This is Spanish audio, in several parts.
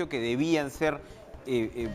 que debían ser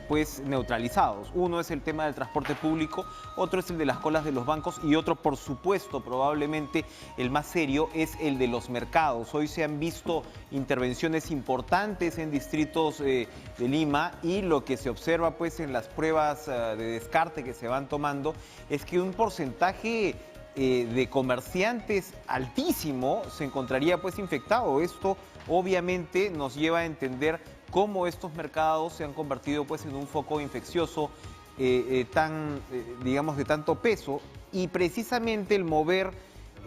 pues neutralizados. Uno es el tema del transporte público, otro es el de las colas de los bancos y otro, por supuesto, probablemente el más serio, es el de los mercados. Hoy se han visto intervenciones importantes en distritos de Lima y lo que se observa pues en las pruebas de descarte que se van tomando es que un porcentaje de comerciantes altísimo se encontraría pues infectado. Esto obviamente nos lleva a entender cómo estos mercados se han convertido pues en un foco infeccioso digamos, de tanto peso, y precisamente el mover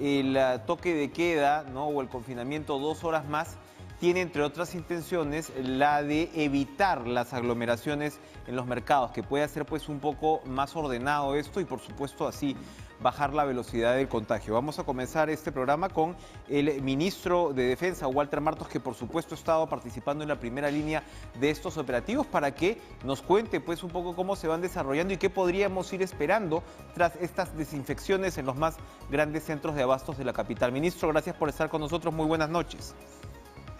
el toque de queda, ¿no?, o el confinamiento 2 horas más tiene, entre otras intenciones, la de evitar las aglomeraciones en los mercados, que puede hacer pues un poco más ordenado esto y por supuesto así bajar la velocidad del contagio. Vamos a comenzar este programa con el ministro de Defensa, Walter Martos, que por supuesto ha estado participando en la primera línea de estos operativos, para que nos cuente pues un poco cómo se van desarrollando y qué podríamos ir esperando tras estas desinfecciones en los más grandes centros de abastos de la capital. Ministro, gracias por estar con nosotros. Muy buenas noches.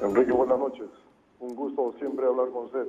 Enrique, buenas noches. Un gusto siempre hablar con usted.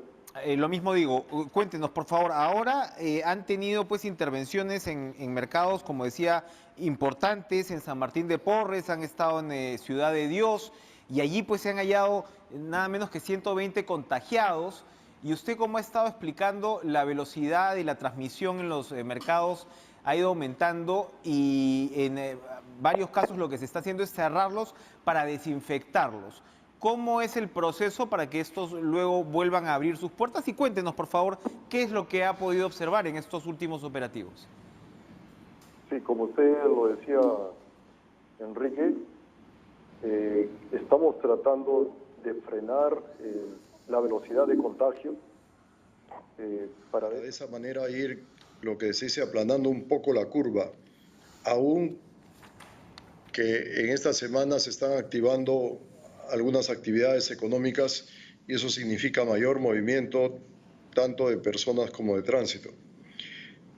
Lo mismo digo, cuéntenos por favor, ahora han tenido pues intervenciones en mercados, como decía, importantes, en San Martín de Porres, han estado en Ciudad de Dios, y allí pues se han hallado nada menos que 120 contagiados. Y usted, cómo ha estado explicando, la velocidad y la transmisión en los mercados ha ido aumentando, y en varios casos lo que se está haciendo es cerrarlos para desinfectarlos. ¿Cómo es el proceso para que estos luego vuelvan a abrir sus puertas? Y cuéntenos, por favor, qué es lo que ha podido observar en estos últimos operativos. Sí, como usted lo decía, Enrique, estamos tratando de frenar la velocidad de contagio para de esa manera ir, lo que se dice, aplanando un poco la curva, aún que en esta semana se están activando algunas actividades económicas y eso significa mayor movimiento tanto de personas como de tránsito.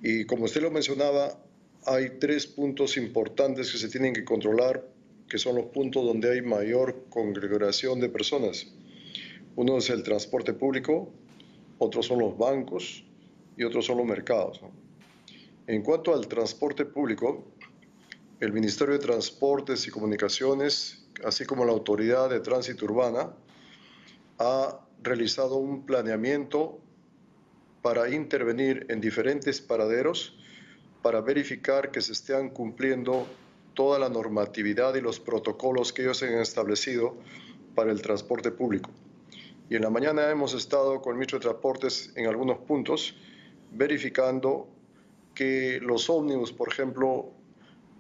Y como usted lo mencionaba, hay 3 puntos importantes que se tienen que controlar, que son los puntos donde hay mayor congregación de personas. Uno es el transporte público, otros son los bancos y otros son los mercados, ¿no? En cuanto al transporte público, el Ministerio de Transportes y Comunicaciones, así como la Autoridad de Tránsito Urbana, ha realizado un planeamiento para intervenir en diferentes paraderos para verificar que se estén cumpliendo toda la normatividad y los protocolos que ellos han establecido para el transporte público. Y en la mañana hemos estado con el ministro de Transportes en algunos puntos verificando que los ómnibus, por ejemplo,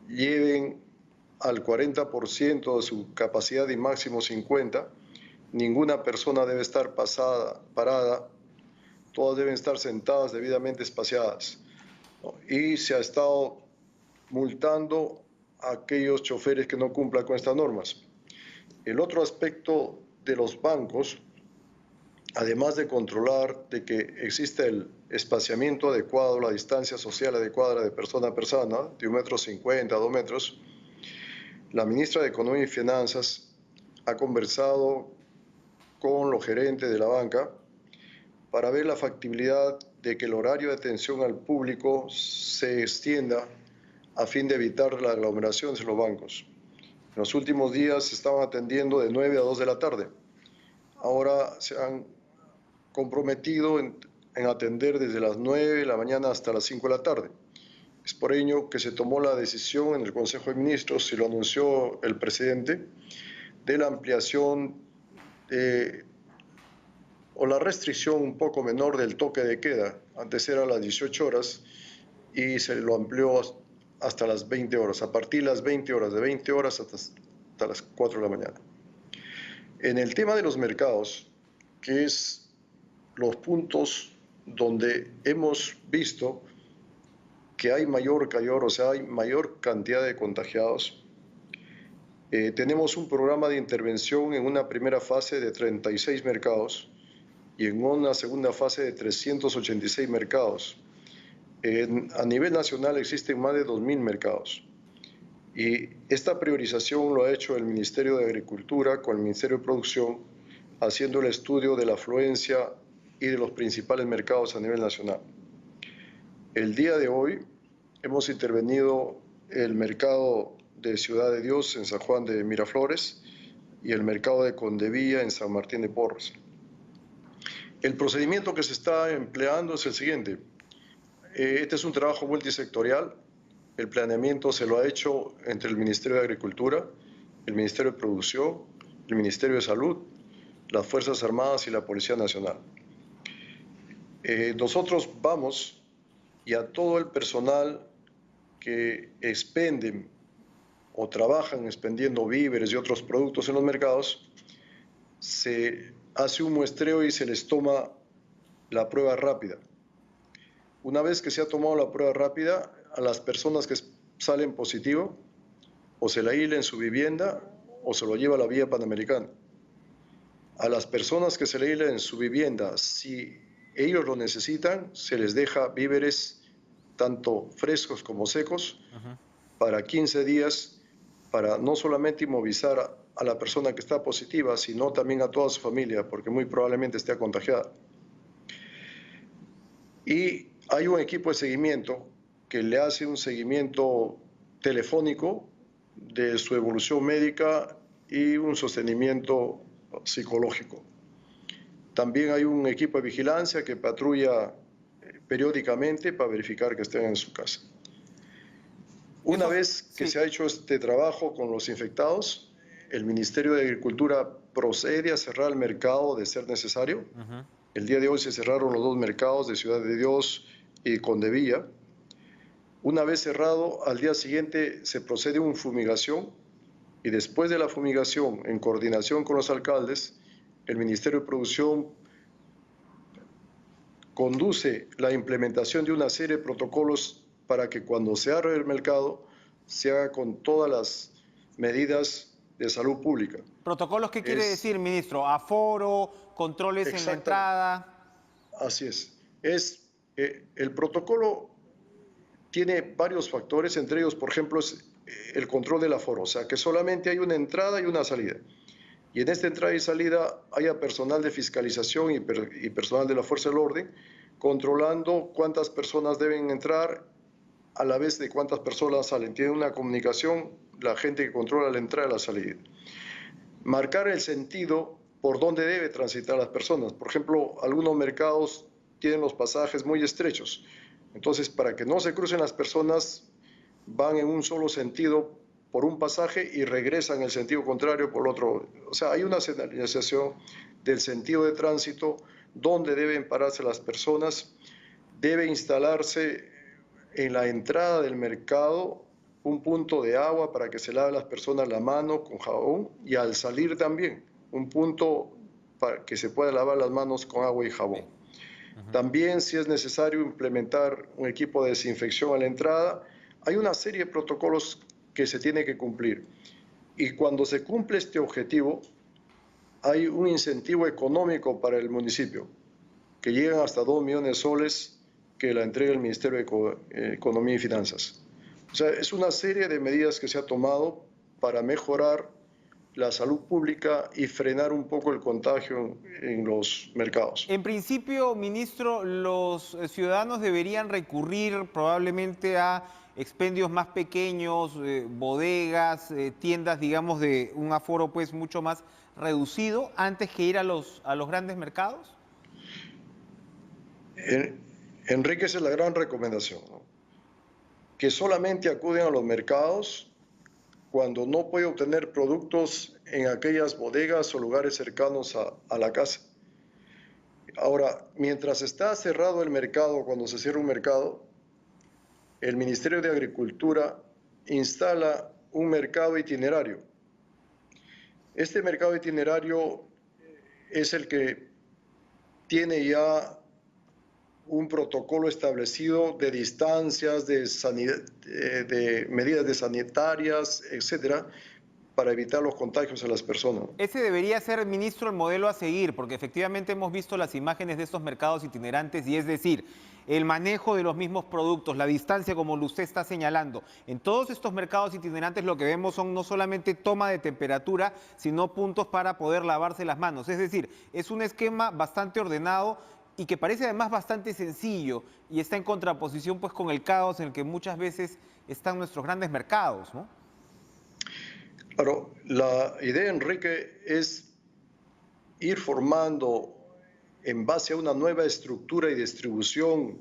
lleven al 40% de su capacidad y máximo 50%, ninguna persona debe estar parada, todas deben estar sentadas debidamente espaciadas, ¿no? Y se ha estado multando a aquellos choferes que no cumplan con estas normas. El otro aspecto de los bancos, además de controlar de que existe el espaciamiento adecuado, la distancia social adecuada de persona a persona, de 1,50 m, 2 metros, la ministra de Economía y Finanzas ha conversado con los gerentes de la banca para ver la factibilidad de que el horario de atención al público se extienda a fin de evitar la aglomeración en los bancos. En los últimos días se estaban atendiendo de 9 a 2 de la tarde. Ahora se han comprometido en atender desde las 9 de la mañana hasta las 5 de la tarde. Es por ello que se tomó la decisión en el Consejo de Ministros, y lo anunció el presidente, de la ampliación o la restricción un poco menor del toque de queda. Antes era a las 18 horas y se lo amplió hasta las 20 horas, a partir de las 20 horas, de 20 horas hasta las 4 de la mañana. En el tema de los mercados, que es los puntos donde hemos visto que hay mayor cantidad de contagiados, tenemos un programa de intervención en una primera fase de 36 mercados y en una segunda fase de 386 mercados. A nivel nacional existen más de 2.000 mercados. Y esta priorización lo ha hecho el Ministerio de Agricultura con el Ministerio de Producción, haciendo el estudio de la afluencia y de los principales mercados a nivel nacional. El día de hoy hemos intervenido el mercado de Ciudad de Dios en San Juan de Miraflores y el mercado de Condevilla en San Martín de Porres. El procedimiento que se está empleando es el siguiente. Este es un trabajo multisectorial. El planeamiento se lo ha hecho entre el Ministerio de Agricultura, el Ministerio de Producción, el Ministerio de Salud, las Fuerzas Armadas y la Policía Nacional. Nosotros vamos y a todo el personal que expenden o trabajan expendiendo víveres y otros productos en los mercados, se hace un muestreo y se les toma la prueba rápida. Una vez que se ha tomado la prueba rápida, a las personas que salen positivo, o se la aísla en su vivienda o se lo lleva a la vía panamericana. A las personas que se la aíslan en su vivienda, si ellos lo necesitan, se les deja víveres tanto frescos como secos para 15 días, para no solamente inmovilizar a la persona que está positiva, sino también a toda su familia, porque muy probablemente esté contagiada. Y hay un equipo de seguimiento que le hace un seguimiento telefónico de su evolución médica y un sostenimiento psicológico. También hay un equipo de vigilancia que patrulla periódicamente para verificar que estén en su casa. Una vez que se ha hecho este trabajo con los infectados, el Ministerio de Agricultura procede a cerrar el mercado de ser necesario. El día de hoy se cerraron los 2 mercados de Ciudad de Dios y Condevilla. Una vez cerrado, al día siguiente se procede a una fumigación y después de la fumigación, en coordinación con los alcaldes, el Ministerio de Producción conduce la implementación de una serie de protocolos para que cuando se abra el mercado se haga con todas las medidas de salud pública. ¿Protocolos qué quiere decir, ministro? ¿Aforo, controles en la entrada? Así es. El protocolo tiene varios factores, entre ellos, por ejemplo, es el control del aforo, o sea, que solamente hay una entrada y una salida. Y en esta entrada y salida haya personal de fiscalización y personal de la Fuerza del Orden controlando cuántas personas deben entrar a la vez de cuántas personas salen. Tiene una comunicación la gente que controla la entrada y la salida. Marcar el sentido por dónde debe transitar las personas. Por ejemplo, algunos mercados tienen los pasajes muy estrechos. Entonces, para que no se crucen las personas, van en un solo sentido por un pasaje y regresan en el sentido contrario por el otro. O sea, hay una señalización del sentido de tránsito, dónde deben pararse las personas. Debe instalarse en la entrada del mercado un punto de agua para que se lave las personas la mano con jabón y al salir también un punto para que se pueda lavar las manos con agua y jabón. También, si es necesario implementar un equipo de desinfección a la entrada, hay una serie de protocolos que se tiene que cumplir. Y cuando se cumple este objetivo, hay un incentivo económico para el municipio, que llegan hasta 2 millones de soles que la entrega el Ministerio de Economía y Finanzas. O sea, es una serie de medidas que se ha tomado para mejorar la salud pública y frenar un poco el contagio en los mercados. En principio, ministro, los ciudadanos deberían recurrir probablemente a expendios más pequeños, bodegas, tiendas, digamos, de un aforo pues mucho más reducido antes que ir a los grandes mercados. Enrique, esa es la gran recomendación, ¿no? Que solamente acuden a los mercados cuando no puede obtener productos en aquellas bodegas o lugares cercanos a la casa. Ahora, mientras está cerrado el mercado, cuando se cierra un mercado, el Ministerio de Agricultura instala un mercado itinerario. Este mercado itinerario es el que tiene ya un protocolo establecido de distancias, de medidas sanitarias, etcétera, para evitar los contagios a las personas. Ese debería ser, ministro, el modelo a seguir, porque efectivamente hemos visto las imágenes de estos mercados itinerantes y es decir, el manejo de los mismos productos, la distancia como usted está señalando. En todos estos mercados itinerantes lo que vemos son no solamente toma de temperatura, sino puntos para poder lavarse las manos. Es decir, es un esquema bastante ordenado y que parece además bastante sencillo y está en contraposición pues con el caos en el que muchas veces están nuestros grandes mercados, ¿no? Claro, la idea, Enrique, es ir formando en base a una nueva estructura y distribución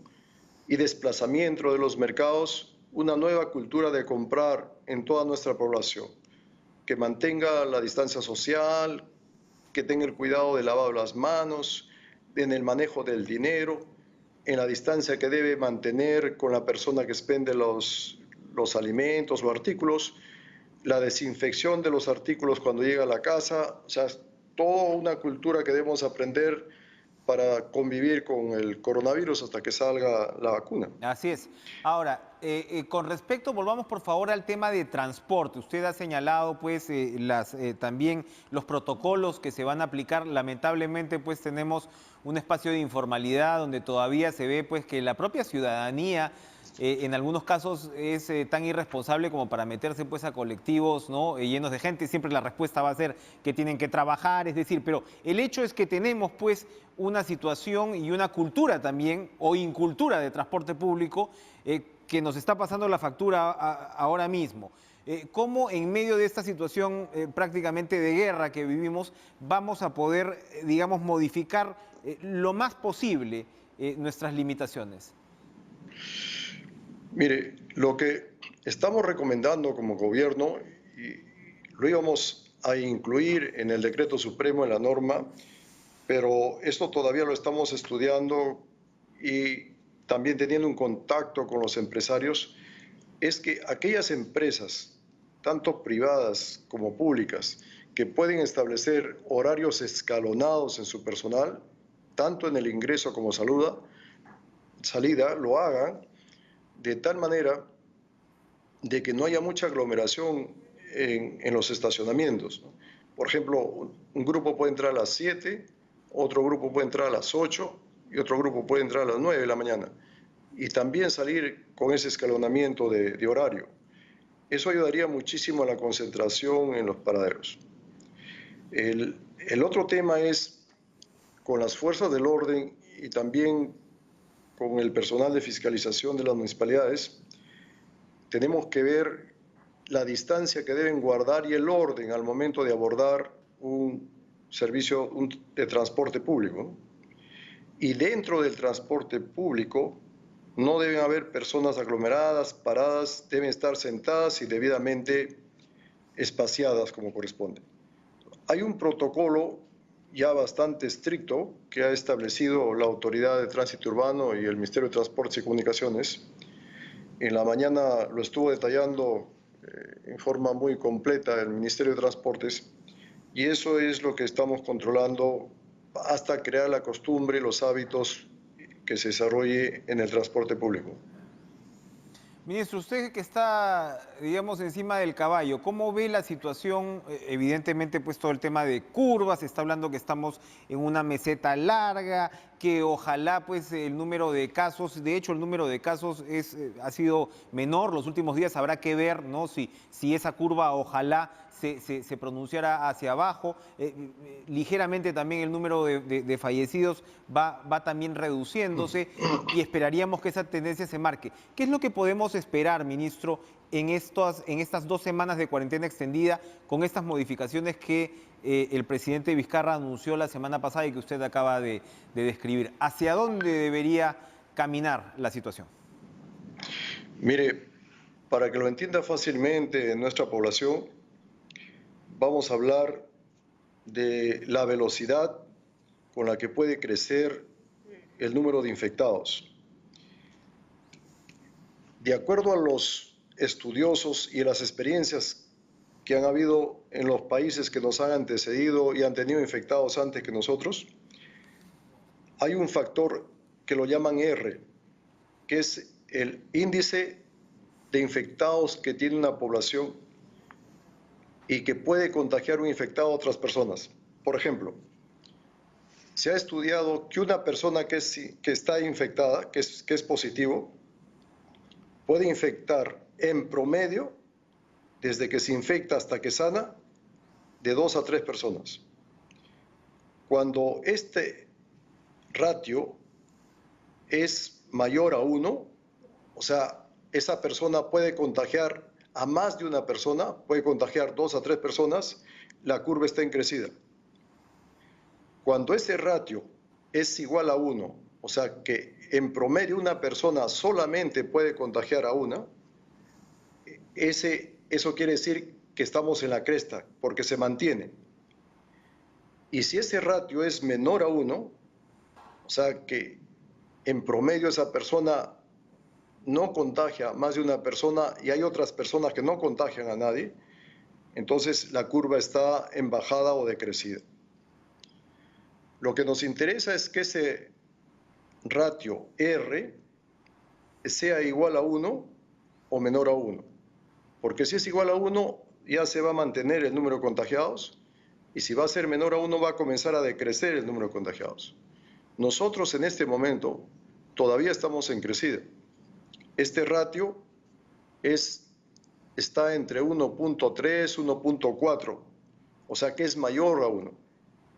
y desplazamiento de los mercados, una nueva cultura de comprar en toda nuestra población, que mantenga la distancia social, que tenga el cuidado de lavar las manos, en el manejo del dinero, en la distancia que debe mantener con la persona que expende los alimentos o artículos, la desinfección de los artículos cuando llega a la casa, o sea, toda una cultura que debemos aprender para convivir con el coronavirus hasta que salga la vacuna. Así es. Ahora, con respecto, volvamos por favor al tema de transporte. Usted ha señalado pues también los protocolos que se van a aplicar. Lamentablemente pues tenemos un espacio de informalidad donde todavía se ve pues que la propia ciudadanía en algunos casos es tan irresponsable como para meterse pues a colectivos, ¿no? Llenos de gente. Siempre la respuesta va a ser que tienen que trabajar, es decir, pero el hecho es que tenemos pues una situación y una cultura también, o incultura de transporte público, que nos está pasando la factura ahora mismo. ¿Cómo en medio de esta situación prácticamente de guerra que vivimos vamos a poder, digamos, modificar lo más posible nuestras limitaciones? Mire, lo que estamos recomendando como gobierno, y lo íbamos a incluir en el decreto supremo, en la norma, pero esto todavía lo estamos estudiando y también teniendo un contacto con los empresarios, es que aquellas empresas, tanto privadas como públicas, que pueden establecer horarios escalonados en su personal, tanto en el ingreso como salida, lo hagan de tal manera de que no haya mucha aglomeración en los estacionamientos, ¿no? Por ejemplo, un grupo puede entrar a las 7, otro grupo puede entrar a las 8 y otro grupo puede entrar a las 9 de la mañana. Y también salir con ese escalonamiento de horario. Eso ayudaría muchísimo a la concentración en los paraderos. El otro tema es con las fuerzas del orden y también con el personal de fiscalización de las municipalidades, tenemos que ver la distancia que deben guardar y el orden al momento de abordar un servicio de transporte público, ¿no? Y dentro del transporte público no deben haber personas aglomeradas, paradas, deben estar sentadas y debidamente espaciadas como corresponde. Hay un protocolo ya bastante estricto que ha establecido la Autoridad de Tránsito Urbano y el Ministerio de Transportes y Comunicaciones. En la mañana lo estuvo detallando en forma muy completa el Ministerio de Transportes y eso es lo que estamos controlando hasta crear la costumbre y los hábitos que se desarrolle en el transporte público. Ministro, usted que está, digamos, encima del caballo, ¿cómo ve la situación? Evidentemente, pues todo el tema de curvas, se está hablando que estamos en una meseta larga, que ojalá pues el número de casos, de hecho el número de casos ha sido menor los últimos días, habrá que ver, ¿no? Si esa curva ojalá se pronunciara hacia abajo. Ligeramente también el número de fallecidos va también reduciéndose y esperaríamos que esa tendencia se marque. ¿Qué es lo que podemos esperar, ministro, en estas 2 semanas de cuarentena extendida con estas modificaciones que el presidente Vizcarra anunció la semana pasada y que usted acaba de describir? ¿Hacia dónde debería caminar la situación? Mire, para que lo entienda fácilmente nuestra población, vamos a hablar de la velocidad con la que puede crecer el número de infectados. De acuerdo a los estudiosos y las experiencias que han habido en los países que nos han antecedido y han tenido infectados antes que nosotros, hay un factor que lo llaman R, que es el índice de infectados que tiene una población y que puede contagiar un infectado a otras personas. Por ejemplo, se ha estudiado que una persona que está infectada, que es positivo, puede infectar en promedio, desde que se infecta hasta que sana, de 2 a 3 personas. Cuando este ratio es mayor a 1, o sea, esa persona puede contagiar a más de una persona, puede contagiar 2 a 3 personas, la curva está en crecida. Cuando ese ratio es igual a 1, o sea que en promedio una persona solamente puede contagiar a una, eso quiere decir que estamos en la cresta, porque se mantiene. Y si ese ratio es menor a 1, o sea que en promedio esa persona no contagia a más de una persona y hay otras personas que no contagian a nadie, entonces la curva está en bajada o decrecida. Lo que nos interesa es que ese ratio R sea igual a 1 o menor a 1, porque si es igual a 1 ya se va a mantener el número de contagiados y si va a ser menor a 1 va a comenzar a decrecer el número de contagiados. Nosotros en este momento todavía estamos en crecida. Este ratio está entre 1.3 y 1.4, o sea que es mayor a 1.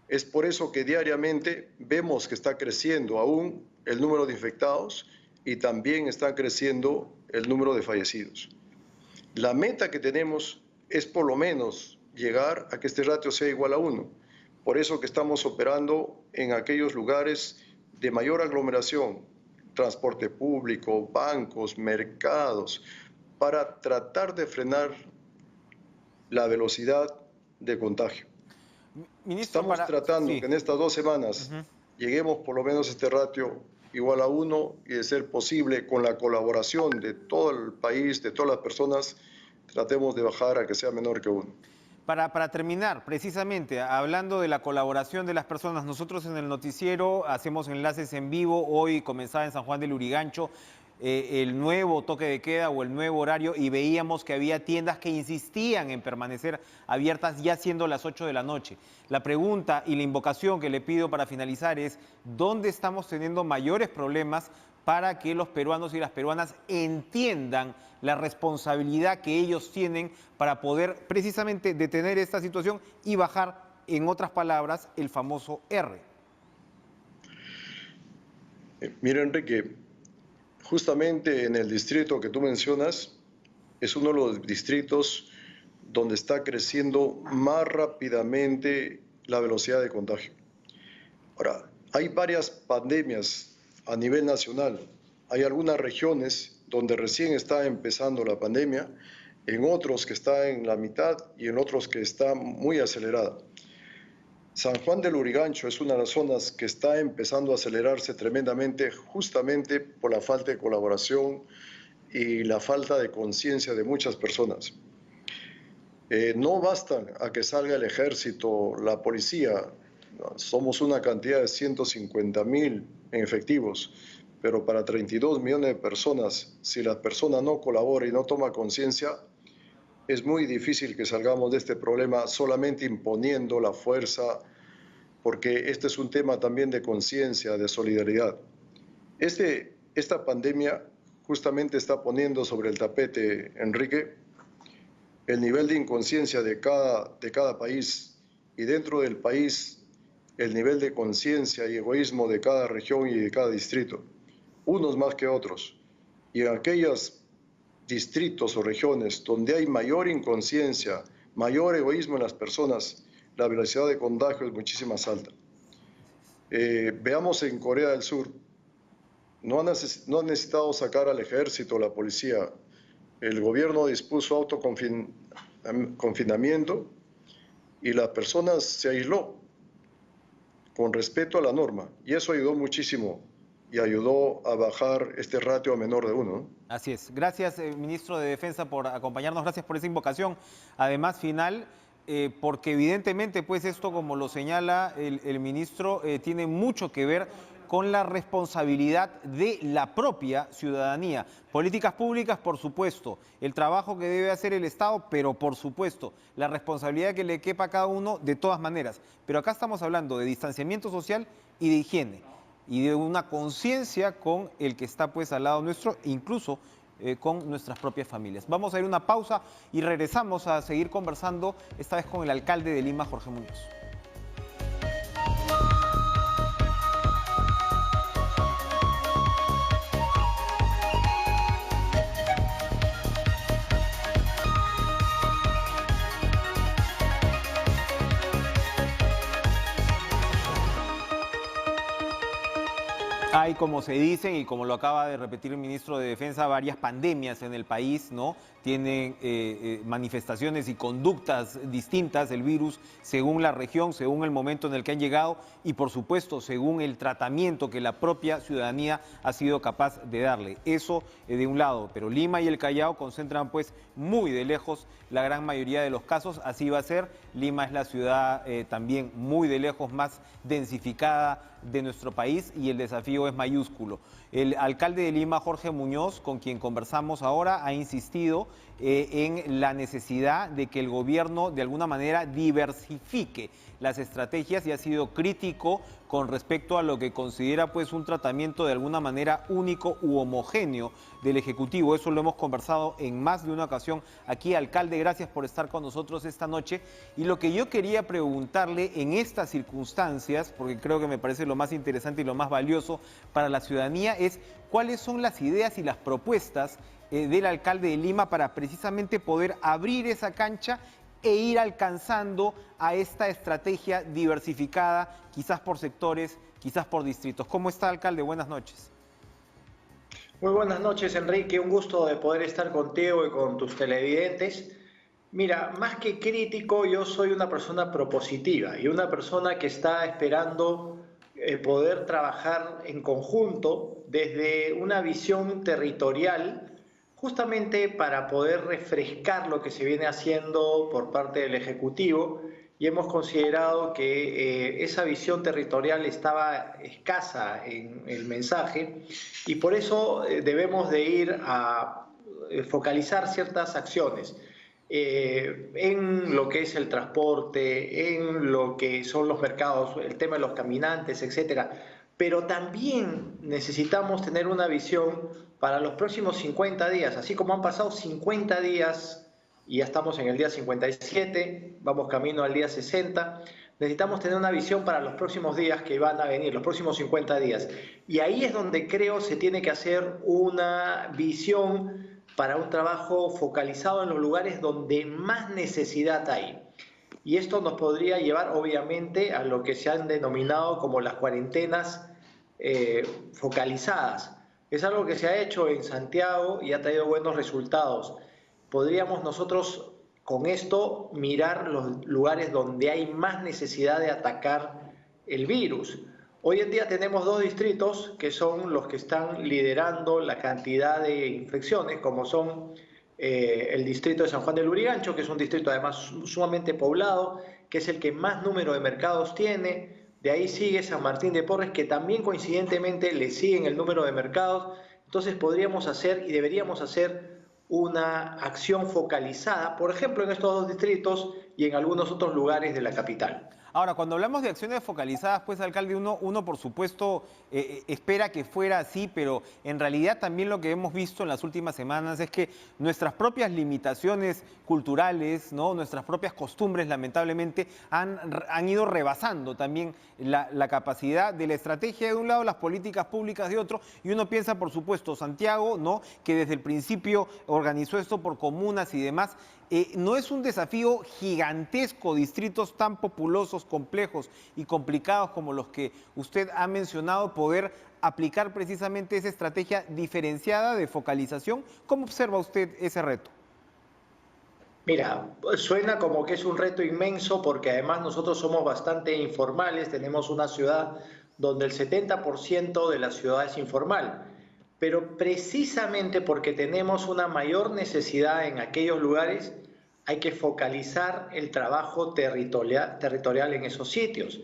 Es por eso que diariamente vemos que está creciendo aún el número de infectados y también está creciendo el número de fallecidos. La meta que tenemos es por lo menos llegar a que este ratio sea igual a 1. Por eso que estamos operando en aquellos lugares de mayor aglomeración, transporte público, bancos, mercados, para tratar de frenar la velocidad de contagio. Ministro, Estamos tratando que en estas 2 semanas lleguemos por lo menos a este ratio igual a 1 y de ser posible con la colaboración de todo el país, de todas las personas, tratemos de bajar a que sea menor que 1. Para terminar, precisamente, hablando de la colaboración de las personas, nosotros en el noticiero hacemos enlaces en vivo. Hoy comenzaba en San Juan del Lurigancho el nuevo toque de queda o el nuevo horario y veíamos que había tiendas que insistían en permanecer abiertas ya siendo las 8 de la noche. La pregunta y la invocación que le pido para finalizar es, ¿dónde estamos teniendo mayores problemas para que los peruanos y las peruanas entiendan la responsabilidad que ellos tienen para poder precisamente detener esta situación y bajar, en otras palabras, el famoso R? Mira, Enrique, justamente en el distrito que tú mencionas, es uno de los distritos donde está creciendo más rápidamente la velocidad de contagio. Ahora, hay varias pandemias a nivel nacional. Hay algunas regiones donde recién está empezando la pandemia, en otros que está en la mitad y en otros que está muy acelerada. San Juan del Lurigancho es una de las zonas que está empezando a acelerarse tremendamente justamente por la falta de colaboración y la falta de conciencia de muchas personas. No bastan a que salga el ejército, la policía. Somos una cantidad de 150.000 en efectivos, pero para 32 millones de personas, si la persona no colabora y no toma conciencia, es muy difícil que salgamos de este problema solamente imponiendo la fuerza, porque este es un tema también de conciencia, de solidaridad. Esta pandemia justamente está poniendo sobre el tapete, Enrique, el nivel de inconsciencia de cada país y dentro del país el nivel de conciencia y egoísmo de cada región y de cada distrito, unos más que otros. Y en aquellos distritos o regiones donde hay mayor inconsciencia, mayor egoísmo en las personas, la velocidad de contagio es muchísimo más alta. Veamos en Corea del Sur, no han necesitado sacar al ejército o la policía. El gobierno dispuso autoconfinamiento y la persona se aisló con respeto a la norma y eso ayudó muchísimo y ayudó a bajar este ratio a menor de 1. Así es. Gracias, ministro de Defensa, por acompañarnos. Gracias por esa invocación. Además, final, porque evidentemente, pues esto, como lo señala el ministro, tiene mucho que ver con la responsabilidad de la propia ciudadanía. Políticas públicas, por supuesto, el trabajo que debe hacer el Estado, pero por supuesto, la responsabilidad que le quepa a cada uno de todas maneras. Pero acá estamos hablando de distanciamiento social y de higiene, y de una conciencia con el que está pues al lado nuestro, incluso con nuestras propias familias. Vamos a ir a una pausa y regresamos a seguir conversando, esta vez con el alcalde de Lima, Jorge Muñoz. Hay, como se dicen y como lo acaba de repetir el ministro de Defensa, varias pandemias en el país, ¿no? Tienen manifestaciones y conductas distintas el virus según la región, según el momento en el que han llegado y, por supuesto, según el tratamiento que la propia ciudadanía ha sido capaz de darle. Eso de un lado, pero Lima y el Callao concentran pues muy de lejos la gran mayoría de los casos, así va a ser. Lima es la ciudad también muy de lejos más densificada de nuestro país y el desafío es mayúsculo. El alcalde de Lima, Jorge Muñoz, con quien conversamos ahora, ha insistido en la necesidad de que el gobierno de alguna manera diversifique las estrategias y ha sido crítico con respecto a lo que considera pues un tratamiento de alguna manera único u homogéneo del Ejecutivo. Eso lo hemos conversado en más de una ocasión aquí. Alcalde, gracias por estar con nosotros esta noche. Y lo que yo quería preguntarle en estas circunstancias, porque creo que me parece lo más interesante y lo más valioso para la ciudadanía, es cuáles son las ideas y las propuestas del alcalde de Lima para precisamente poder abrir esa cancha e ir alcanzando a esta estrategia diversificada, quizás por sectores, quizás por distritos. ¿Cómo está, alcalde? Buenas noches. Muy buenas noches, Enrique. Un gusto de poder estar contigo y con tus televidentes. Mira, más que crítico, yo soy una persona propositiva y una persona que está esperando poder trabajar en conjunto desde una visión territorial, justamente para poder refrescar lo que se viene haciendo por parte del Ejecutivo, y hemos considerado que esa visión territorial estaba escasa en el mensaje y por eso debemos de ir a focalizar ciertas acciones en lo que es el transporte, en lo que son los mercados, el tema de los caminantes, etcétera. Pero también necesitamos tener una visión para los próximos 50 días, así como han pasado 50 días y ya estamos en el día 57, vamos camino al día 60, necesitamos tener una visión para los próximos días que van a venir, los próximos 50 días. Y ahí es donde creo se tiene que hacer una visión para un trabajo focalizado en los lugares donde más necesidad hay. Y esto nos podría llevar, obviamente, a lo que se han denominado como las cuarentenas focalizadas. Es algo que se ha hecho en Santiago y ha traído buenos resultados. Podríamos nosotros con esto mirar los lugares donde hay más necesidad de atacar el virus. Hoy en día tenemos dos distritos que son los que están liderando la cantidad de infecciones, como son el distrito de San Juan del Lurigancho, que es un distrito además sumamente poblado, que es el que más número de mercados tiene. De ahí sigue San Martín de Porres, que también coincidentemente le siguen el número de mercados. Entonces podríamos hacer y deberíamos hacer una acción focalizada, por ejemplo, en estos dos distritos y en algunos otros lugares de la capital. Ahora, cuando hablamos de acciones focalizadas, pues, alcalde, uno por supuesto espera que fuera así, pero en realidad también lo que hemos visto en las últimas semanas es que nuestras propias limitaciones culturales, ¿no?, nuestras propias costumbres, lamentablemente, han ido rebasando también la capacidad de la estrategia de un lado, las políticas públicas de otro, y uno piensa, por supuesto, Santiago, ¿no?, que desde el principio organizó esto por comunas y demás. ¿No es un desafío gigantesco distritos tan populosos, complejos y complicados como los que usted ha mencionado, poder aplicar precisamente esa estrategia diferenciada de focalización? ¿Cómo observa usted ese reto? Mira, suena como que es un reto inmenso porque además nosotros somos bastante informales, tenemos una ciudad donde el 70% de la ciudad es informal. Pero precisamente porque tenemos una mayor necesidad en aquellos lugares, hay que focalizar el trabajo territorial en esos sitios.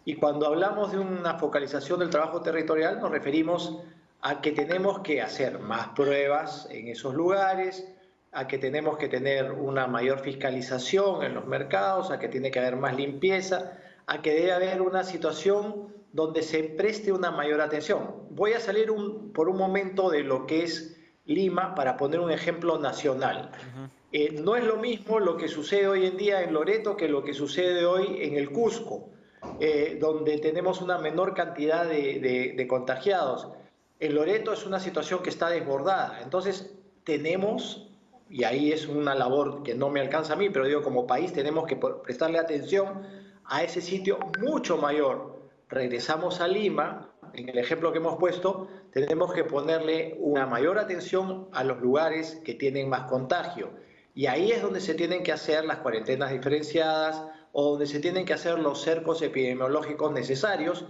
Y cuando hablamos de una focalización del trabajo territorial, nos referimos a que tenemos que hacer más pruebas en esos lugares, a que tenemos que tener una mayor fiscalización en los mercados, a que tiene que haber más limpieza, a que debe haber una situación donde se preste una mayor atención. Voy a salir por un momento de lo que es Lima para poner un ejemplo nacional. No es lo mismo lo que sucede hoy en día en Loreto que lo que sucede hoy en el Cusco, donde tenemos una menor cantidad de contagiados. En Loreto es una situación que está desbordada, entonces tenemos, y ahí es una labor que no me alcanza a mí, pero digo como país tenemos que prestarle atención a ese sitio mucho mayor. Regresamos a Lima, en el ejemplo que hemos puesto, tenemos que ponerle una mayor atención a los lugares que tienen más contagio. Y ahí es donde se tienen que hacer las cuarentenas diferenciadas o donde se tienen que hacer los cercos epidemiológicos necesarios,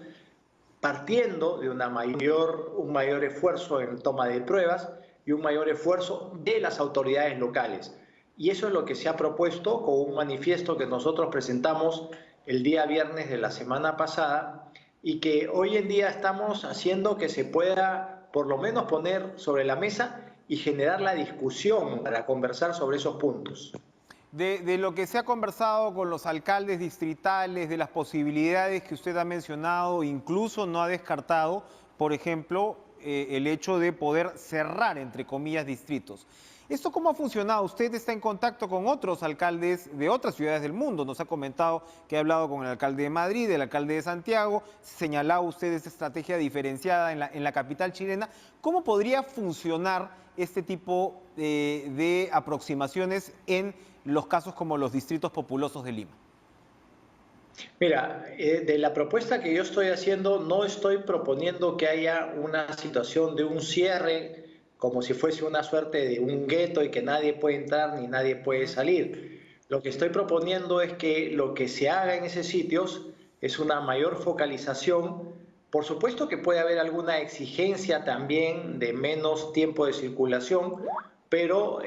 partiendo de un mayor esfuerzo en toma de pruebas y un mayor esfuerzo de las autoridades locales. Y eso es lo que se ha propuesto con un manifiesto que nosotros presentamos el día viernes de la semana pasada y que hoy en día estamos haciendo que se pueda por lo menos poner sobre la mesa y generar la discusión para conversar sobre esos puntos. De lo que se ha conversado con los alcaldes distritales, de las posibilidades que usted ha mencionado, incluso no ha descartado, por ejemplo, el hecho de poder cerrar, entre comillas, distritos. ¿Esto cómo ha funcionado? Usted está en contacto con otros alcaldes de otras ciudades del mundo. Nos ha comentado que ha hablado con el alcalde de Madrid, el alcalde de Santiago. Señalaba usted esta estrategia diferenciada en la capital chilena. ¿Cómo podría funcionar este tipo de aproximaciones en los casos como los distritos populosos de Lima? Mira, de la propuesta que yo estoy haciendo, no estoy proponiendo que haya una situación de un cierre como si fuese una suerte de un gueto y que nadie puede entrar ni nadie puede salir. Lo que estoy proponiendo es que lo que se haga en esos sitios es una mayor focalización. Por supuesto que puede haber alguna exigencia también de menos tiempo de circulación, pero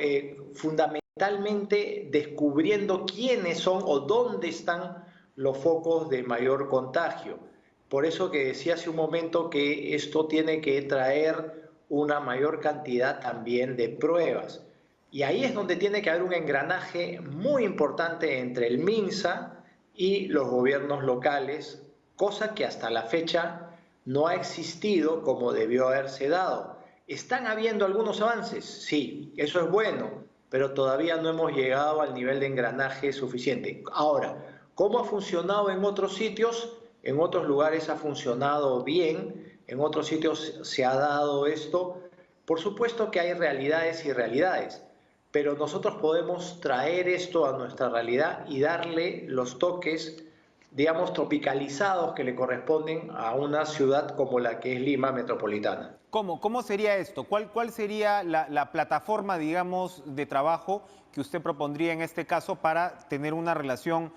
fundamentalmente descubriendo quiénes son o dónde están los focos de mayor contagio. Por eso que decía hace un momento que esto tiene que traer una mayor cantidad también de pruebas. Y ahí es donde tiene que haber un engranaje muy importante entre el MINSA y los gobiernos locales, cosa que hasta la fecha no ha existido como debió haberse dado. ¿Están habiendo algunos avances? Sí, eso es bueno, pero todavía no hemos llegado al nivel de engranaje suficiente. Ahora, ¿cómo ha funcionado en otros sitios? En otros lugares ha funcionado bien, en otros sitios se ha dado esto. Por supuesto que hay realidades y realidades, pero nosotros podemos traer esto a nuestra realidad y darle los toques, digamos, tropicalizados que le corresponden a una ciudad como la que es Lima metropolitana. ¿Cómo sería esto? ¿Cuál sería la plataforma, digamos, de trabajo que usted propondría en este caso para tener una relación,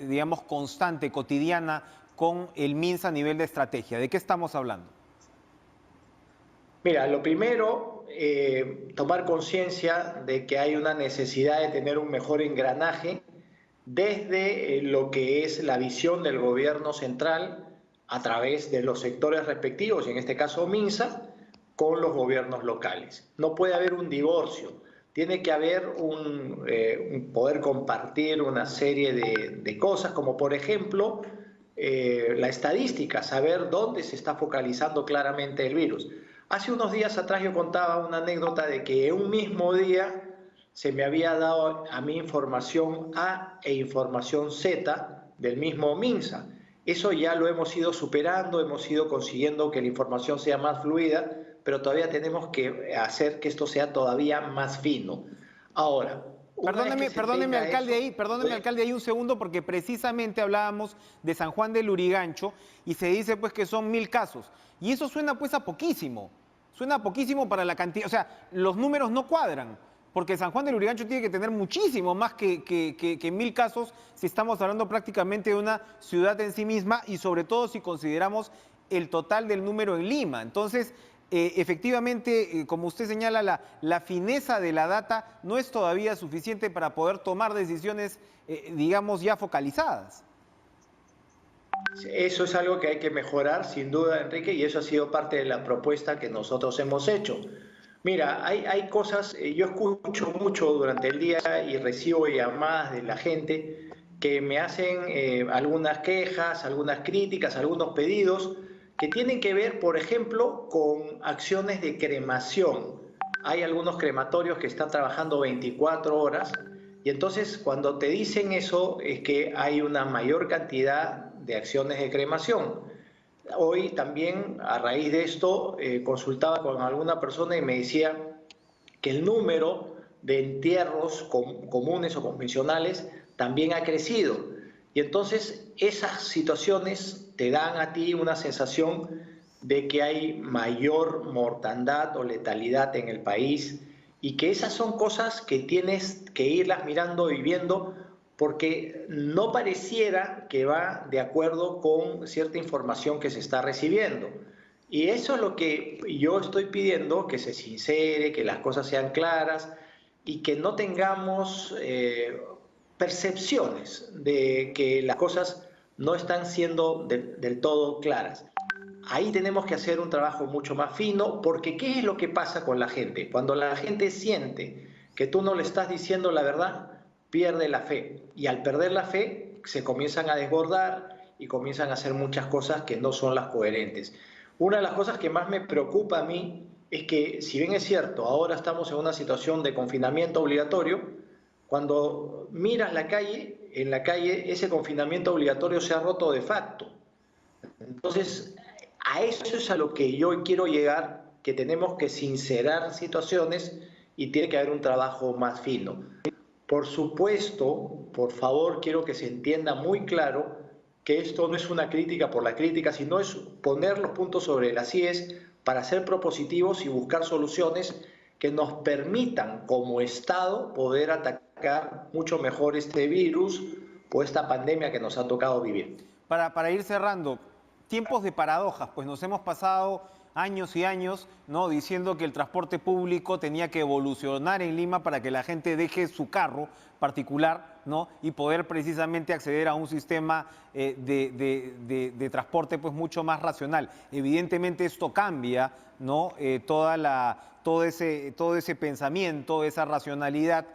digamos, constante, cotidiana con el MINSA a nivel de estrategia? ¿De qué estamos hablando? Mira, lo primero, tomar conciencia de que hay una necesidad de tener un mejor engranaje desde lo que es la visión del gobierno central a través de los sectores respectivos, y en este caso MINSA, con los gobiernos locales. No puede haber un divorcio, tiene que haber un poder compartir una serie de cosas, como por ejemplo la estadística, saber dónde se está focalizando claramente el virus. Hace unos días atrás yo contaba una anécdota de que en un mismo día se me había dado a mí información A e información Z del mismo MINSA. Eso ya lo hemos ido superando, hemos ido consiguiendo que la información sea más fluida, pero todavía tenemos que hacer que esto sea todavía más fino. Ahora, perdóneme, alcalde, ahí un segundo, porque precisamente hablábamos de San Juan del Lurigancho y se dice pues que son 1000 casos. Y eso suena pues a poquísimo. Suena poquísimo para la cantidad, o sea, los números no cuadran, porque San Juan del Lurigancho tiene que tener muchísimo más que 1000 casos si estamos hablando prácticamente de una ciudad en sí misma y sobre todo si consideramos el total del número en Lima. Entonces, efectivamente, como usted señala, la fineza de la data no es todavía suficiente para poder tomar decisiones, digamos, ya focalizadas. Eso es algo que hay que mejorar, sin duda, Enrique, y eso ha sido parte de la propuesta que nosotros hemos hecho. Mira, hay cosas, yo escucho mucho durante el día y recibo llamadas de la gente que me hacen algunas quejas, algunas críticas, algunos pedidos que tienen que ver, por ejemplo, con acciones de cremación. Hay algunos crematorios que están trabajando 24 horas y entonces cuando te dicen eso es que hay una mayor cantidad de acciones de cremación. Hoy también, a raíz de esto, consultaba con alguna persona y me decía que el número de entierros comunes o convencionales también ha crecido. Y entonces esas situaciones te dan a ti una sensación de que hay mayor mortandad o letalidad en el país y que esas son cosas que tienes que irlas mirando y viendo porque no pareciera que va de acuerdo con cierta información que se está recibiendo. Y eso es lo que yo estoy pidiendo, que se sincere, que las cosas sean claras y que no tengamos percepciones de que las cosas no están siendo del todo claras. Ahí tenemos que hacer un trabajo mucho más fino, porque ¿qué es lo que pasa con la gente? Cuando la gente siente que tú no le estás diciendo la verdad, pierde la fe. Y al perder la fe, se comienzan a desbordar y comienzan a hacer muchas cosas que no son las coherentes. Una de las cosas que más me preocupa a mí es que, si bien es cierto, ahora estamos en una situación de confinamiento obligatorio, cuando miras la calle, en la calle ese confinamiento obligatorio se ha roto de facto. Entonces, a eso es a lo que yo quiero llegar, que tenemos que sincerar situaciones y tiene que haber un trabajo más fino. Por supuesto, por favor, quiero que se entienda muy claro que esto no es una crítica por la crítica, sino es poner los puntos sobre las IES para ser propositivos y buscar soluciones que nos permitan como Estado poder atacar mucho mejor este virus o esta pandemia que nos ha tocado vivir. Para ir cerrando, tiempos de paradojas, pues nos hemos pasado años y años, ¿no?, diciendo que el transporte público tenía que evolucionar en Lima para que la gente deje su carro particular, ¿no?, y poder precisamente acceder a un sistema de transporte pues mucho más racional. Evidentemente esto cambia, ¿no?, todo ese pensamiento, esa racionalidad,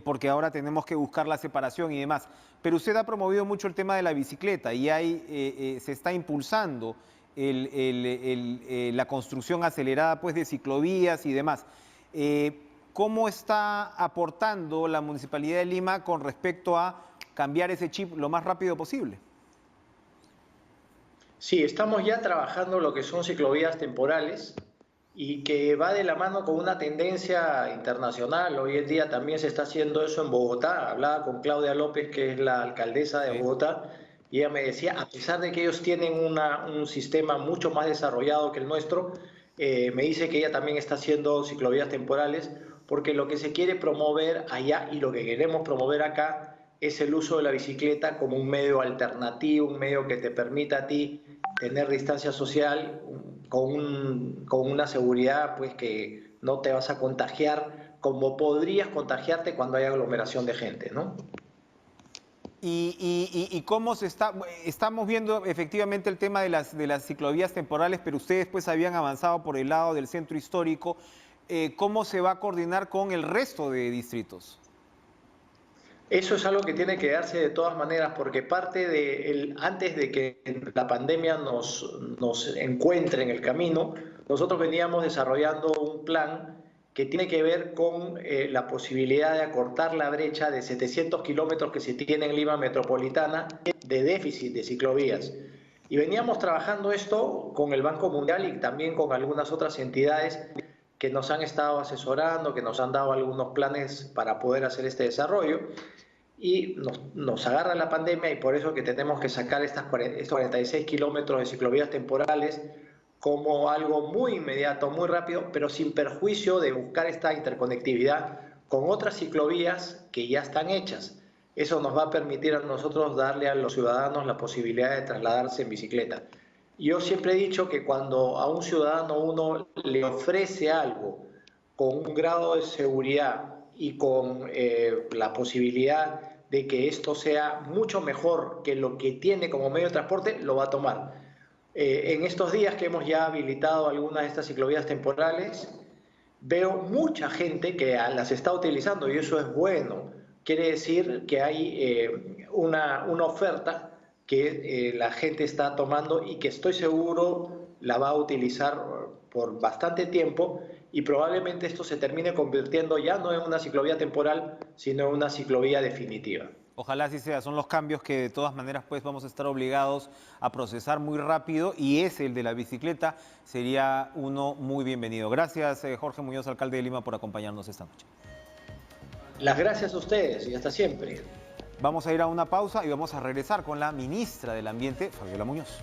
porque ahora tenemos que buscar la separación y demás. Pero usted ha promovido mucho el tema de la bicicleta y se está impulsando la construcción acelerada pues, de ciclovías y demás. ¿Cómo está aportando la Municipalidad de Lima con respecto a cambiar ese chip lo más rápido posible? Sí, estamos ya trabajando lo que son ciclovías temporales y que va de la mano con una tendencia internacional. Hoy en día también se está haciendo eso en Bogotá. Hablaba con Claudia López, que es la alcaldesa de Bogotá, y ella me decía, a pesar de que ellos tienen un sistema mucho más desarrollado que el nuestro, me dice que ella también está haciendo ciclovías temporales, porque lo que se quiere promover allá y lo que queremos promover acá es el uso de la bicicleta como un medio alternativo, un medio que te permita a ti tener distancia social con una seguridad pues que no te vas a contagiar como podrías contagiarte cuando hay aglomeración de gente, ¿no? ¿Y cómo estamos viendo efectivamente el tema de las ciclovías temporales, pero ustedes pues habían avanzado por el lado del centro histórico? ¿Cómo se va a coordinar con el resto de distritos? Eso es algo que tiene que darse de todas maneras, porque antes de que la pandemia nos encuentre en el camino, nosotros veníamos desarrollando un plan que tiene que ver con la posibilidad de acortar la brecha de 700 kilómetros que se tiene en Lima metropolitana de déficit de ciclovías. Y veníamos trabajando esto con el Banco Mundial y también con algunas otras entidades que nos han estado asesorando, que nos han dado algunos planes para poder hacer este desarrollo. Y nos agarra la pandemia y por eso que tenemos que sacar estos 46 kilómetros de ciclovías temporales como algo muy inmediato, muy rápido, pero sin perjuicio de buscar esta interconectividad con otras ciclovías que ya están hechas. Eso nos va a permitir a nosotros darle a los ciudadanos la posibilidad de trasladarse en bicicleta. Yo siempre he dicho que cuando a un ciudadano uno le ofrece algo con un grado de seguridad y con la posibilidad de que esto sea mucho mejor que lo que tiene como medio de transporte, lo va a tomar. En estos días que hemos ya habilitado algunas de estas ciclovías temporales, veo mucha gente que las está utilizando y eso es bueno. Quiere decir que hay una oferta que la gente está tomando y que estoy seguro la va a utilizar por bastante tiempo, y probablemente esto se termine convirtiendo ya no en una ciclovía temporal, sino en una ciclovía definitiva. Ojalá así sea, son los cambios que de todas maneras pues vamos a estar obligados a procesar muy rápido, y ese, el de la bicicleta, sería uno muy bienvenido. Gracias, Jorge Muñoz, alcalde de Lima, por acompañarnos esta noche. Las gracias a ustedes y hasta siempre. Vamos a ir a una pausa y vamos a regresar con la ministra del Ambiente, Fabiola Muñoz.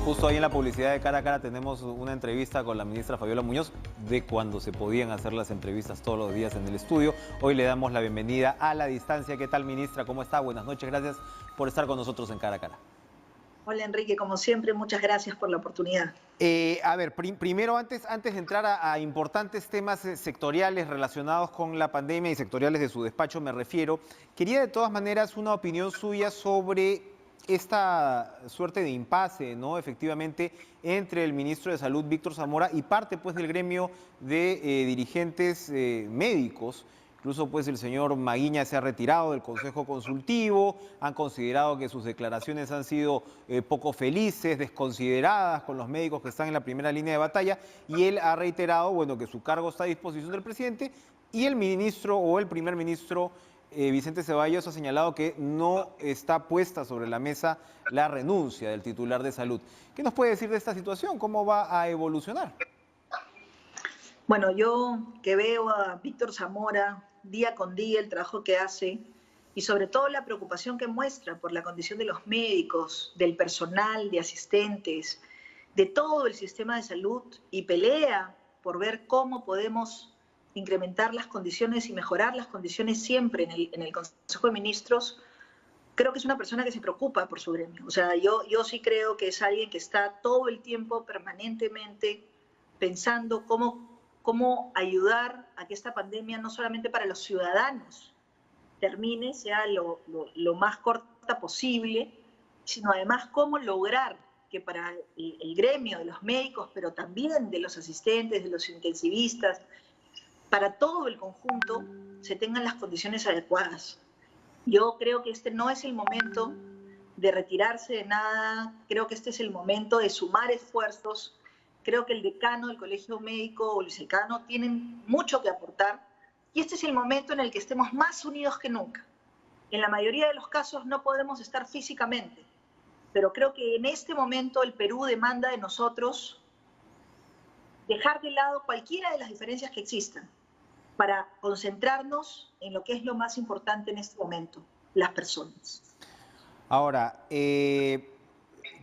Justo ahí en la publicidad de Cara a Cara tenemos una entrevista con la ministra Fabiola Muñoz de cuando se podían hacer las entrevistas todos los días en el estudio. Hoy le damos la bienvenida a la distancia. ¿Qué tal, ministra? ¿Cómo está? Buenas noches. Gracias por estar con nosotros en Cara a Cara. Hola, Enrique. Como siempre, muchas gracias por la oportunidad. A ver, primero, antes de entrar a importantes temas sectoriales relacionados con la pandemia y sectoriales de su despacho, me refiero, quería de todas maneras una opinión suya sobre esta suerte de impasse, ¿no? Efectivamente, entre el ministro de Salud, Víctor Zamora, y parte pues del gremio de dirigentes médicos. Incluso pues el señor Maguiña se ha retirado del Consejo Consultivo, han considerado que sus declaraciones han sido poco felices, desconsideradas con los médicos que están en la primera línea de batalla, y él ha reiterado, bueno, que su cargo está a disposición del presidente, y el ministro o el primer ministro Vicente Ceballos ha señalado que no está puesta sobre la mesa la renuncia del titular de salud. ¿Qué nos puede decir de esta situación? ¿Cómo va a evolucionar? Bueno, yo que veo a Víctor Zamora día con día, el trabajo que hace y sobre todo la preocupación que muestra por la condición de los médicos, del personal, de asistentes, de todo el sistema de salud, y pelea por ver cómo podemos incrementar las condiciones y mejorar las condiciones siempre en el Consejo de Ministros. Creo que es una persona que se preocupa por su gremio. O sea, yo sí creo que es alguien que está todo el tiempo, permanentemente, pensando cómo ayudar a que esta pandemia, no solamente para los ciudadanos, termine, sea lo más corta posible, sino además cómo lograr que para el gremio de los médicos, pero también de los asistentes, de los intensivistas, para todo el conjunto se tengan las condiciones adecuadas. Yo creo que este no es el momento de retirarse de nada, creo que este es el momento de sumar esfuerzos. Creo que el decano del Colegio Médico o el vicedecano tienen mucho que aportar, y este es el momento en el que estemos más unidos que nunca. En la mayoría de los casos no podemos estar físicamente, pero creo que en este momento el Perú demanda de nosotros dejar de lado cualquiera de las diferencias que existan para concentrarnos en lo que es lo más importante en este momento, las personas. Ahora,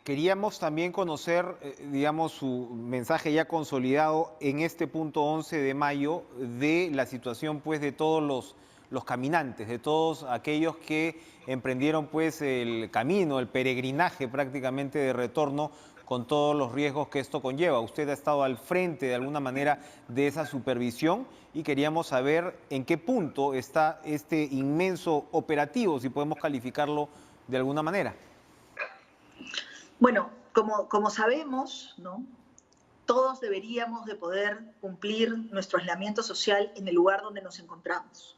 queríamos también conocer, digamos, su mensaje ya consolidado en este punto 11 de mayo de la situación, pues, de todos los caminantes, de todos aquellos que emprendieron, pues, el camino, el peregrinaje prácticamente de retorno, con todos los riesgos que esto conlleva. Usted ha estado al frente, de alguna manera, de esa supervisión, y queríamos saber en qué punto está este inmenso operativo, si podemos calificarlo de alguna manera. Bueno, como sabemos, ¿no?, todos deberíamos de poder cumplir nuestro aislamiento social en el lugar donde nos encontramos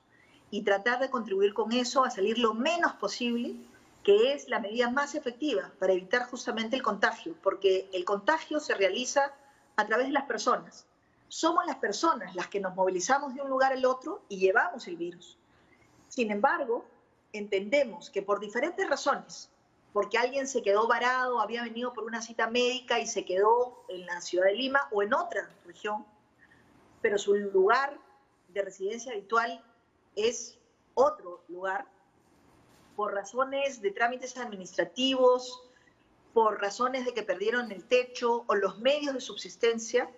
y tratar de contribuir con eso a salir lo menos posible, que es la medida más efectiva para evitar justamente el contagio, porque el contagio se realiza a través de las personas. Somos las personas las que nos movilizamos de un lugar al otro y llevamos el virus. Sin embargo, entendemos que por diferentes razones, porque alguien se quedó varado, había venido por una cita médica y se quedó en la ciudad de Lima o en otra región, pero su lugar de residencia habitual es otro lugar, por razones de trámites administrativos, por razones de que perdieron el techo o los medios de subsistencia,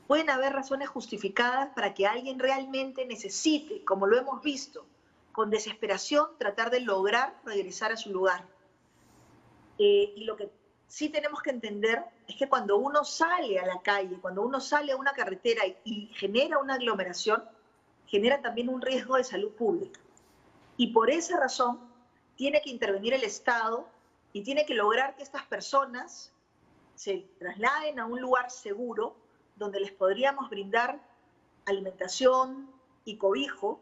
pueden haber razones justificadas para que alguien realmente necesite, como lo hemos visto, con desesperación tratar de lograr regresar a su lugar. Y lo que sí tenemos que entender es que cuando uno sale a la calle, cuando uno sale a una carretera y genera una aglomeración, genera también un riesgo de salud pública. Y por esa razón tiene que intervenir el Estado y tiene que lograr que estas personas se trasladen a un lugar seguro donde les podríamos brindar alimentación y cobijo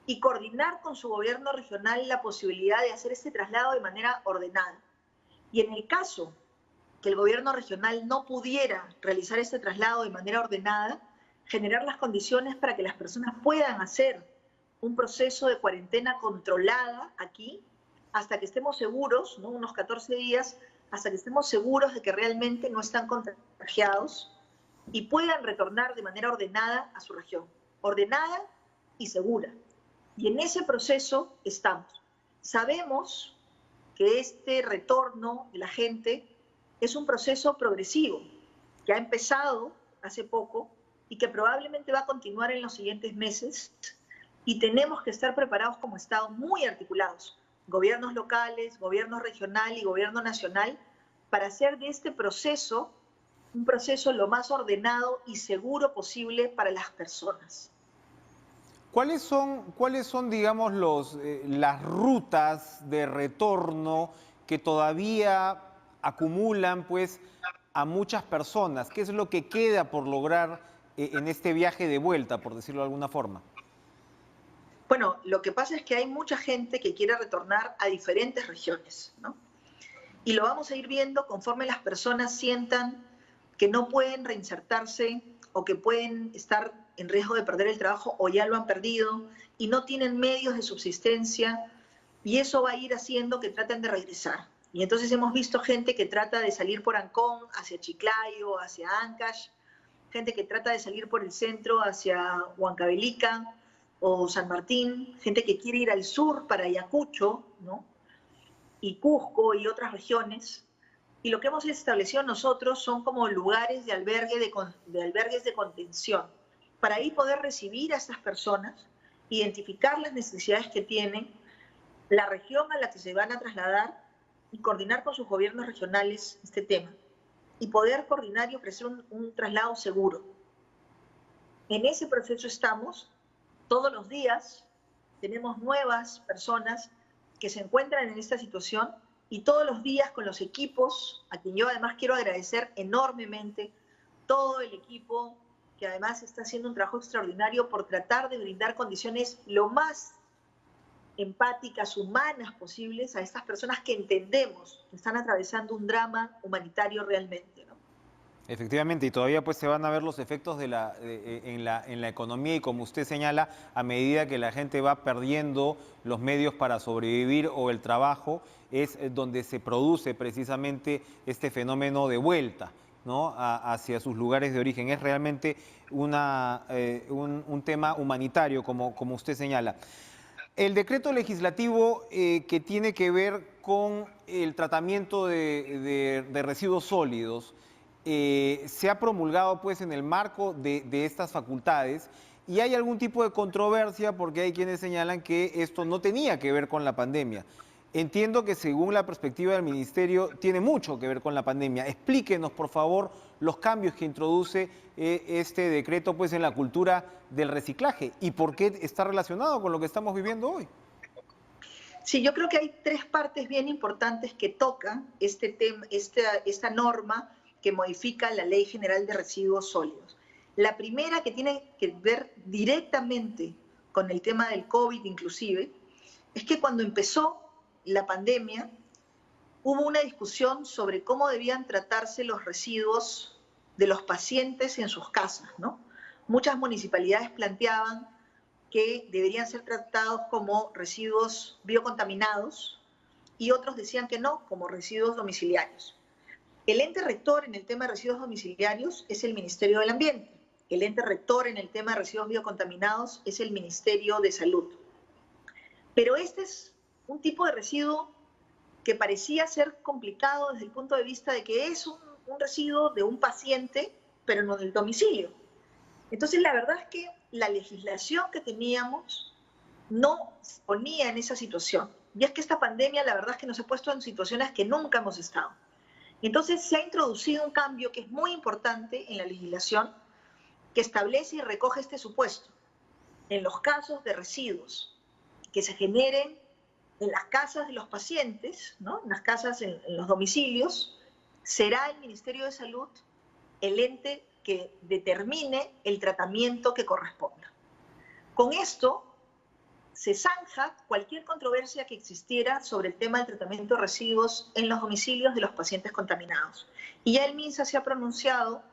y coordinar con su gobierno regional la posibilidad de hacer este traslado de manera ordenada. Y en el caso que el gobierno regional no pudiera realizar este traslado de manera ordenada, generar las condiciones para que las personas puedan hacer un proceso de cuarentena controlada aquí hasta que estemos seguros, ¿no? Unos 14 días, hasta que estemos seguros de que realmente no están contagiados y puedan retornar de manera ordenada a su región, ordenada y segura. Y en ese proceso estamos. Sabemos que este retorno de la gente es un proceso progresivo, que ha empezado hace poco y que probablemente va a continuar en los siguientes meses, y tenemos que estar preparados como Estado, muy articulados, gobiernos locales, gobierno regional y gobierno nacional, para hacer de este proceso un proceso lo más ordenado y seguro posible para las personas. ¿Cuáles son, digamos, las rutas de retorno que todavía acumulan, pues, a muchas personas? ¿Qué es lo que queda por lograr en este viaje de vuelta, por decirlo de alguna forma? Bueno, lo que pasa es que hay mucha gente que quiere retornar a diferentes regiones, ¿no? Y lo vamos a ir viendo conforme las personas sientan que no pueden reinsertarse o que pueden estar en riesgo de perder el trabajo o ya lo han perdido y no tienen medios de subsistencia, y eso va a ir haciendo que traten de regresar. Y entonces hemos visto gente que trata de salir por Ancón hacia Chiclayo, hacia Ancash, gente que trata de salir por el centro hacia Huancavelica o San Martín, gente que quiere ir al sur para Ayacucho, ¿no? Y Cusco y otras regiones. Y lo que hemos establecido nosotros son como lugares de albergues de contención, para ahí poder recibir a estas personas, identificar las necesidades que tienen, la región a la que se van a trasladar y coordinar con sus gobiernos regionales este tema, y poder coordinar y ofrecer un traslado seguro. En ese proceso estamos. Todos los días tenemos nuevas personas que se encuentran en esta situación, y todos los días con los equipos, a quien yo además quiero agradecer enormemente, todo el equipo que además está haciendo un trabajo extraordinario por tratar de brindar condiciones lo más empáticas, humanas posibles a estas personas que entendemos que están atravesando un drama humanitario realmente, ¿no? Efectivamente, y todavía pues se van a ver los efectos en la economía, y como usted señala, a medida que la gente va perdiendo los medios para sobrevivir o el trabajo, es donde se produce precisamente este fenómeno de vuelta, ¿no? Hacia sus lugares de origen. Es realmente un tema humanitario, como usted señala. El decreto legislativo que tiene que ver con el tratamiento de residuos sólidos se ha promulgado pues en el marco de estas facultades, y hay algún tipo de controversia porque hay quienes señalan que esto no tenía que ver con la pandemia. Entiendo que según la perspectiva del Ministerio tiene mucho que ver con la pandemia. Explíquenos, por favor, los cambios que introduce este decreto pues en la cultura del reciclaje y por qué está relacionado con lo que estamos viviendo hoy. Sí, yo creo que hay tres partes bien importantes que tocan este tema, esta norma que modifica la Ley General de Residuos Sólidos. La primera, que tiene que ver directamente con el tema del COVID inclusive, es que cuando empezó la pandemia hubo una discusión sobre cómo debían tratarse los residuos de los pacientes en sus casas, ¿no? Muchas municipalidades planteaban que deberían ser tratados como residuos biocontaminados y otros decían que no, como residuos domiciliarios. El ente rector en el tema de residuos domiciliarios es el Ministerio del Ambiente. El ente rector en el tema de residuos biocontaminados es el Ministerio de Salud. Pero este es un tipo de residuo que parecía ser complicado desde el punto de vista de que es un residuo de un paciente, pero no del domicilio. Entonces, la verdad es que la legislación que teníamos no se ponía en esa situación. Y es que esta pandemia, la verdad es que nos ha puesto en situaciones que nunca hemos estado. Entonces, se ha introducido un cambio que es muy importante en la legislación, que establece y recoge este supuesto. En los casos de residuos que se generen en las casas de los pacientes, ¿no? En las casas, en los domicilios, será el Ministerio de Salud el ente que determine el tratamiento que corresponda. Con esto se zanja cualquier controversia que existiera sobre el tema del tratamiento de residuos en los domicilios de los pacientes contaminados. Y ya el MINSA se ha pronunciado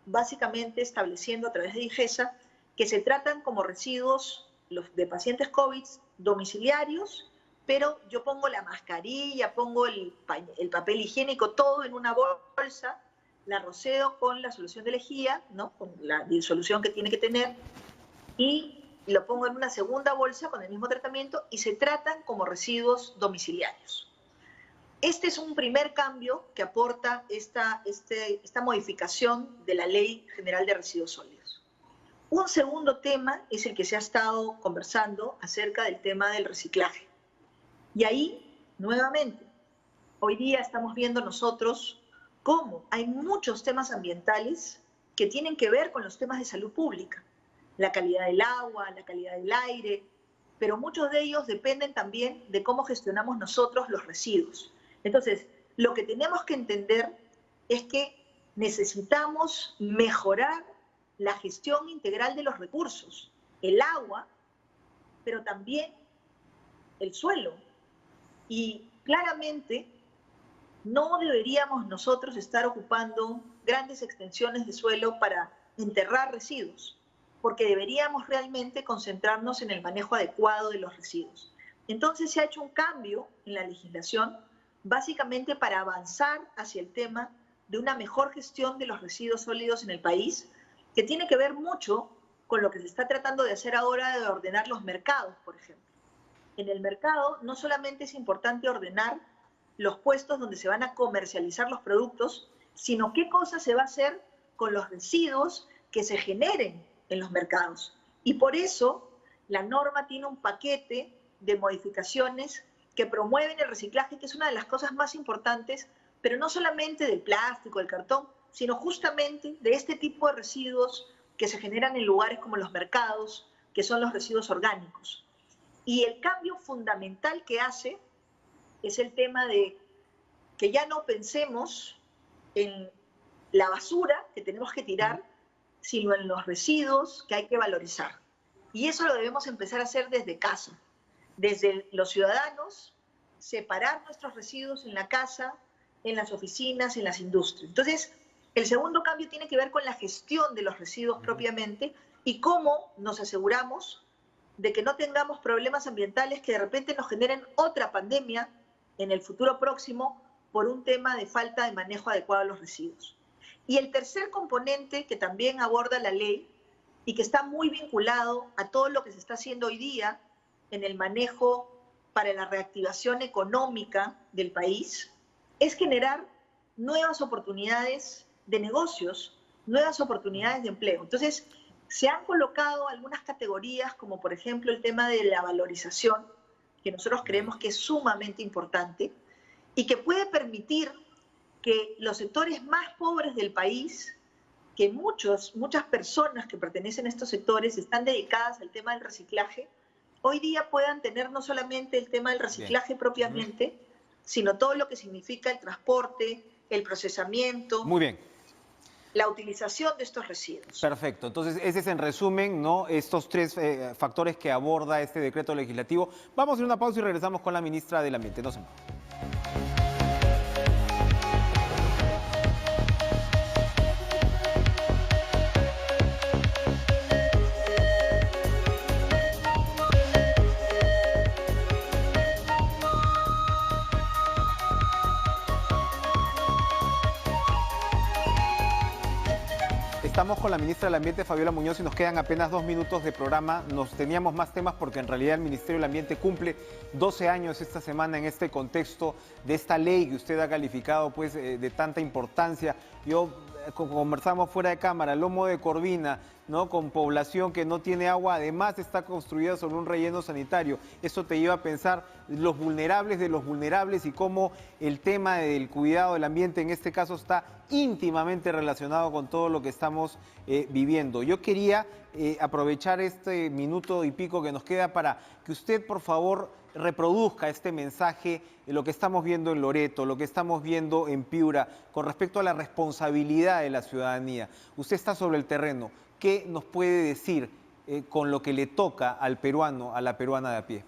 básicamente estableciendo a través de DIGESA que se tratan como residuos los de pacientes COVID domiciliarios, pero yo pongo la mascarilla, pongo el papel higiénico, todo en una bolsa, la roceo con la solución de lejía, ¿no? Con la disolución que tiene que tener, y lo pongo en una segunda bolsa con el mismo tratamiento y se tratan como residuos domiciliarios. Este es un primer cambio que aporta esta modificación de la Ley General de Residuos Sólidos. Un segundo tema es el que se ha estado conversando acerca del tema del reciclaje. Y ahí, nuevamente, hoy día estamos viendo nosotros cómo hay muchos temas ambientales que tienen que ver con los temas de salud pública. La calidad del agua, la calidad del aire, pero muchos de ellos dependen también de cómo gestionamos nosotros los residuos. Entonces, lo que tenemos que entender es que necesitamos mejorar la gestión integral de los recursos, el agua, pero también el suelo. Y claramente no deberíamos nosotros estar ocupando grandes extensiones de suelo para enterrar residuos, porque deberíamos realmente concentrarnos en el manejo adecuado de los residuos. Entonces se ha hecho un cambio en la legislación, básicamente para avanzar hacia el tema de una mejor gestión de los residuos sólidos en el país, que tiene que ver mucho con lo que se está tratando de hacer ahora de ordenar los mercados, por ejemplo. En el mercado no solamente es importante ordenar los puestos donde se van a comercializar los productos, sino qué cosa se va a hacer con los residuos que se generen en los mercados. Y por eso la norma tiene un paquete de modificaciones que promueven el reciclaje, que es una de las cosas más importantes, pero no solamente del plástico, del cartón, sino justamente de este tipo de residuos que se generan en lugares como los mercados, que son los residuos orgánicos. Y el cambio fundamental que hace es el tema de que ya no pensemos en la basura que tenemos que tirar, sino en los residuos que hay que valorizar. Y eso lo debemos empezar a hacer desde casa, desde los ciudadanos, separar nuestros residuos en la casa, en las oficinas, en las industrias. Entonces, el segundo cambio tiene que ver con la gestión de los residuos propiamente y cómo nos aseguramos de que no tengamos problemas ambientales que de repente nos generen otra pandemia en el futuro próximo por un tema de falta de manejo adecuado de los residuos. Y el tercer componente que también aborda la ley y que está muy vinculado a todo lo que se está haciendo hoy día en el manejo para la reactivación económica del país, es generar nuevas oportunidades de negocios, nuevas oportunidades de empleo. Entonces, se han colocado algunas categorías, como por ejemplo el tema de la valorización, que nosotros creemos que es sumamente importante y que puede permitir que los sectores más pobres del país, que muchas personas que pertenecen a estos sectores están dedicadas al tema del reciclaje, hoy día puedan tener no solamente el tema del reciclaje propiamente, sino todo lo que significa el transporte, el procesamiento. Muy bien. La utilización de estos residuos. Perfecto. Entonces, ese es en resumen, ¿no?, estos tres factores que aborda este decreto legislativo. Vamos a hacer una pausa y regresamos con la ministra del Ambiente. No se muevan. Estamos con la ministra del Ambiente, Fabiola Muñoz, y nos quedan apenas 2 minutos de programa. Nos teníamos más temas porque en realidad el Ministerio del Ambiente cumple 12 años esta semana en este contexto de esta ley que usted ha calificado pues de tanta importancia. Yo conversamos fuera de cámara, Lomo de Corvina, ¿no? Con población que no tiene agua, además está construida sobre un relleno sanitario. Eso te lleva a pensar los vulnerables de los vulnerables y cómo el tema del cuidado del ambiente en este caso está íntimamente relacionado con todo lo que estamos viviendo. Yo quería aprovechar este minuto y pico que nos queda para que usted, por favor, reproduzca este mensaje, lo que estamos viendo en Loreto, lo que estamos viendo en Piura, con respecto a la responsabilidad de la ciudadanía. Usted está sobre el terreno. ¿Qué nos puede decir con lo que le toca al peruano, a la peruana de a pie?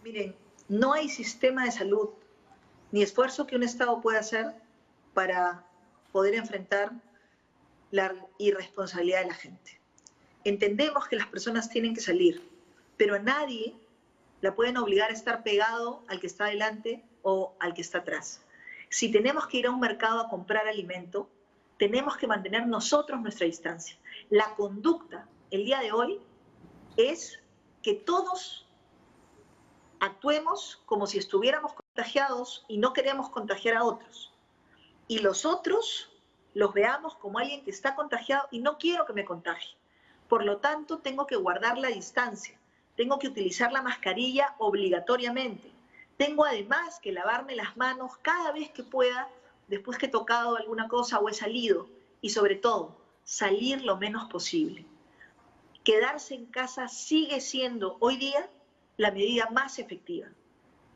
Miren, no hay sistema de salud ni esfuerzo que un Estado pueda hacer para poder enfrentar la irresponsabilidad de la gente. Entendemos que las personas tienen que salir, pero a nadie la pueden obligar a estar pegado al que está adelante o al que está atrás. Si tenemos que ir a un mercado a comprar alimento, tenemos que mantener nosotros nuestra distancia. La conducta el día de hoy es que todos actuemos como si estuviéramos contagiados y no queremos contagiar a otros. Y los otros los veamos como alguien que está contagiado y no quiero que me contagie. Por lo tanto, tengo que guardar la distancia. Tengo que utilizar la mascarilla obligatoriamente. Tengo además que lavarme las manos cada vez que pueda, después que he tocado alguna cosa o he salido. Y sobre todo, salir lo menos posible. Quedarse en casa sigue siendo hoy día la medida más efectiva.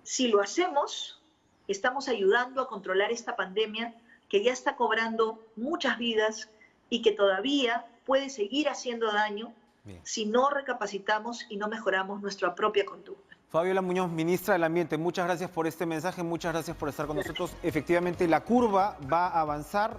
Si lo hacemos, estamos ayudando a controlar esta pandemia que ya está cobrando muchas vidas y que todavía puede seguir haciendo daño si no recapacitamos y no mejoramos nuestra propia conducta. Fabiola Muñoz, ministra del Ambiente, muchas gracias por este mensaje, muchas gracias por estar con nosotros. Efectivamente, la curva va a avanzar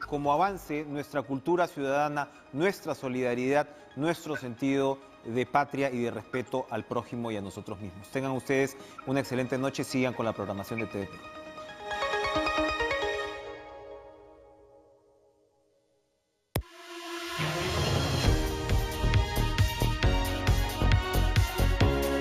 como avance nuestra cultura ciudadana, nuestra solidaridad, nuestro sentido de patria y de respeto al prójimo y a nosotros mismos. Tengan ustedes una excelente noche, sigan con la programación de TV Perú.